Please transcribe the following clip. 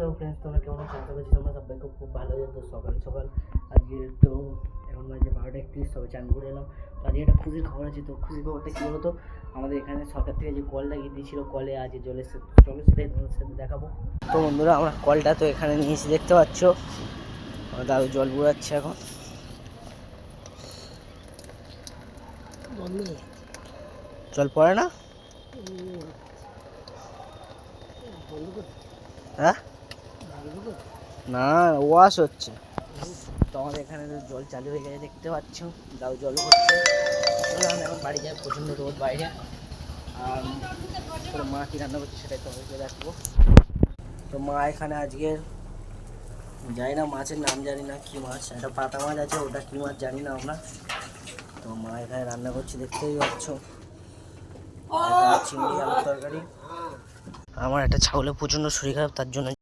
তো ফ্রেন্ডস তোমরা কেমন আছো? আশা করছি তোমরা সবাই খুব ভালো আছো। তো সকাল সকাল আজকে তো এখন বাজে 12:31, তবে চান করে এলাম। তো আজকে একটা খুশির খবর আছে। তো খুশির খবরটা কী বলতো, আমাদের এখানে সরকার থেকে যে কল লাগিয়ে দিয়েছিল, কলে আজ জল এসে, চলো সেটাই তোমাদের সাথে দেখাবো। তো বন্ধুরা আমরা কলটা তো এখানে নিয়ে এসে দেখতে পাচ্ছ, দাদু জল বুড়াচ্ছে এখন। জল পড়ে না, হ্যাঁ না ওয়াশ হচ্ছে। তো আমাদের এখানে জল চালু হয়ে গেছে দেখতে পাচ্ছ, দাও জল হচ্ছে। আমি এখন বাড়ি যাই, প্রচণ্ড রোদ বাইরে। আর তোর মা কী রান্না করছে সেটাই তোমাদেরকে দেখবো। তো মা এখানে আজকে জানি না, মাছের নাম জানি না কী মাছ, একটা পাতা মাছ আছে, ওটা কী মাছ জানি না আমরা। তো মা এখানে রান্না করছে দেখতেই পাচ্ছ, চিংড়ি আলুর তরকারি। আমার একটা ছাগলের প্রচণ্ড শরীর খারাপ, তার জন্য